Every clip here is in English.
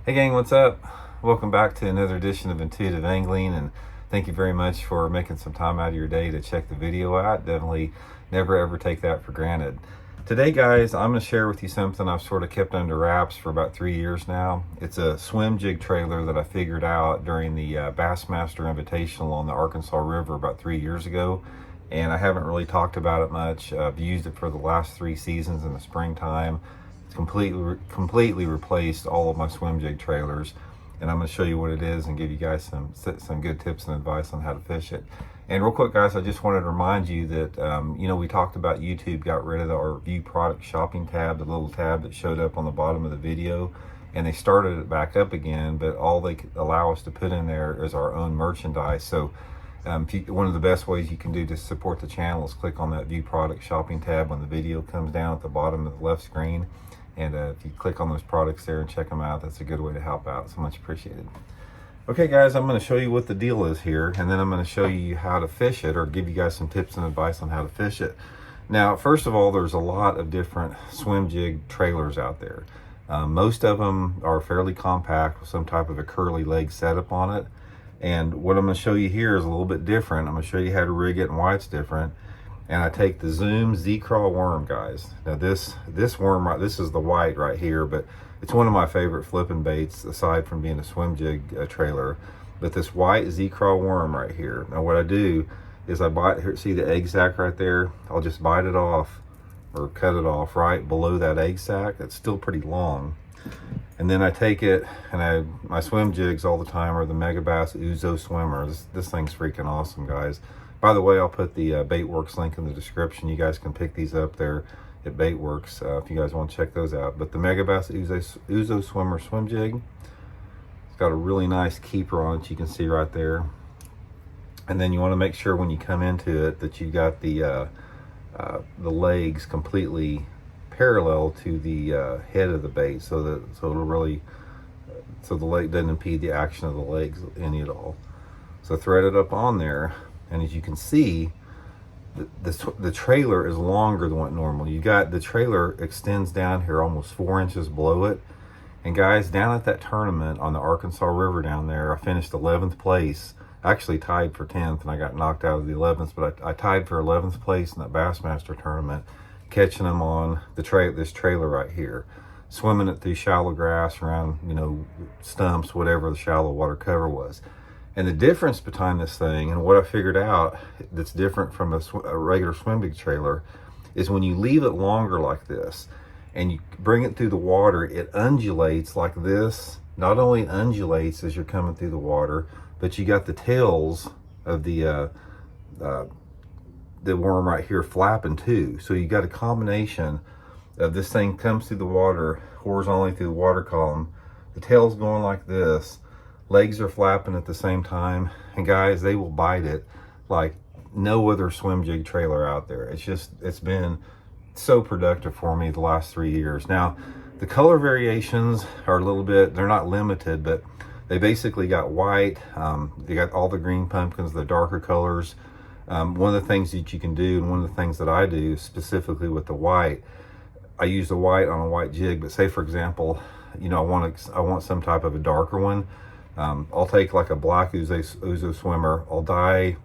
Hey gang, what's up? Welcome back to another edition of Intuitive Angling, and thank you very much for making some time out of your day to check the video out. Definitely never ever take that for granted. Today guys, I'm going to share with you something I've sort of kept under wraps for about 3 years now. It's a swim jig trailer that I figured out during the Bassmaster Invitational on the Arkansas River about 3 years ago, and I haven't really talked about it much. I've used it for the last 3 seasons in the springtime. Completely replaced all of my swim jig trailers, and I'm going to show you what it is and give you guys some good tips and advice on how to fish it. And real quick guys, I just wanted to remind you that we talked about YouTube got rid of our view product shopping tab, the little tab that showed up on the bottom of the video, and they started it back up again, but all they allow us to put in there is our own merchandise. So one of the best ways you can do to support the channel is click on that view product shopping tab when the video comes down at the bottom of the left screen. And if you click on those products there and check them out, that's a good way to help out. So much appreciated. Okay guys, I'm going to show you what the deal is here, and then I'm going to show you how to fish it, or give you guys some tips and advice on how to fish it. Now, first of all, there's a lot of different swim jig trailers out there. Most of them are fairly compact with some type of a curly leg setup on it. And what I'm going to show you here is a little bit different. I'm going to show you how to rig it and why it's different. And I take the Zoom Z-Craw worm, guys. Now this worm, this is the white right here, but it's one of my favorite flipping baits aside from being a swim jig trailer. But this white Z-Craw worm right here. Now what I do is I bite, here, see the egg sac right there? I'll just bite it off or cut it off right below that egg sac. It's still pretty long. And then I take it, and my swim jigs all the time are the Megabass Ouzo Swimmer. This thing's freaking awesome, guys. By the way, I'll put the Baitworks link in the description. You guys can pick these up there at Baitworks if you guys want to check those out. But the Megabass Ouzo Swimmer swim jig, it's got a really nice keeper on it, you can see right there. And then you want to make sure when you come into it that you've got the legs completely parallel to the head of the bait, so the leg doesn't impede the action of the legs any at all. So thread it up on there. And as you can see, the trailer is longer than what normal. You got the trailer extends down here almost 4 inches below it. And guys, down at that tournament on the Arkansas River down there, I finished 11th place. I actually tied for 10th, and I got knocked out of the 11th, but I tied for 11th place in that Bassmaster tournament, catching them on this trailer right here, swimming it through shallow grass around, stumps, whatever the shallow water cover was. And the difference between this thing and what I figured out that's different from a regular swim jig trailer is when you leave it longer like this and you bring it through the water, it undulates like this. Not only undulates as you're coming through the water, but you got the tails of the worm right here flapping too. So you got a combination of this thing comes through the water horizontally through the water column, the tail's going like this, legs are flapping at the same time, and guys, they will bite it like no other swim jig trailer out there. It's been so productive for me the last 3 years. Now the color variations are a little bit, they're not limited, but they basically got white, they got all the green pumpkins, the darker colors. One of the things that you can do, and one of the things that I do specifically with the white, I use the white on a white jig, but say for example, I want some type of a darker one. I'll take like a black Ouzo Swimmer. I'll dye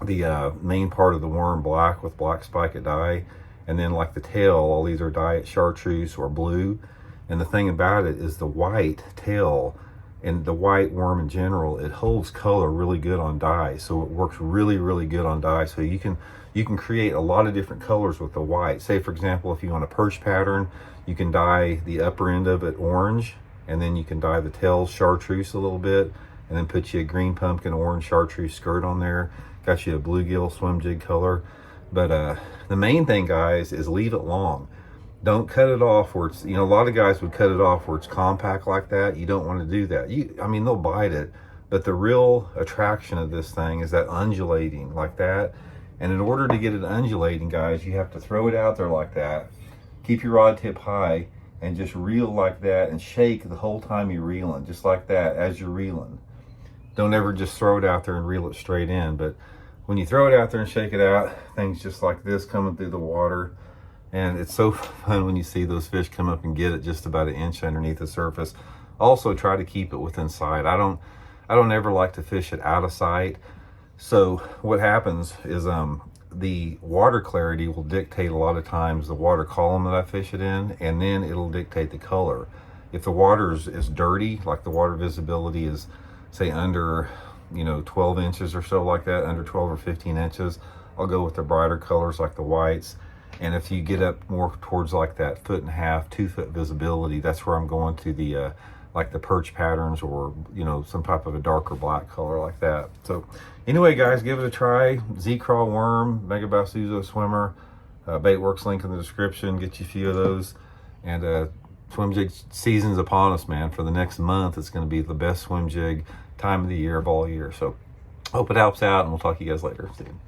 the main part of the worm black with black Spike-It dye, and then like the tail, I'll either dye it chartreuse or blue. And the thing about it is the white tail and the white worm in general, it holds color really good on dye, so it works really, really good on dye. So you can create a lot of different colors with the white. Say for example, if you want a perch pattern, you can dye the upper end of it orange, and then you can dye the tails chartreuse a little bit, and then put you a green pumpkin orange chartreuse skirt on there. Got you a bluegill swim jig color. But the main thing, guys, is leave it long. Don't cut it off where it's, a lot of guys would cut it off where it's compact like that. You don't want to do that. They'll bite it, but the real attraction of this thing is that undulating like that. And in order to get it undulating, guys, you have to throw it out there like that. Keep your rod tip high and just reel like that and shake the whole time you're reeling, just like that as you're reeling. Don't ever just throw it out there and reel it straight in. But when you throw it out there and shake it out, things just like this coming through the water. And it's so fun when you see those fish come up and get it just about an inch underneath the surface. Also try to keep it within sight. I don't ever like to fish it out of sight. So what happens is the water clarity will dictate a lot of times the water column that I fish it in, and then it'll dictate the color. If the water is dirty, like the water visibility is say under 12 inches or so, like that, under 12 or 15 inches, I'll go with the brighter colors like the whites. And if you get up more towards like that 1.5 to 2 foot visibility, that's where I'm going to the like the perch patterns, or some type of a darker black color like that. So anyway, guys, give it a try. Z-Craw worm, Megabass Ouzo swimmer, Baitworks link in the description. Get you a few of those. And swim jig season's upon us, man. For the next month, it's going to be the best swim jig time of the year of all year. So hope it helps out, and we'll talk to you guys later. See you.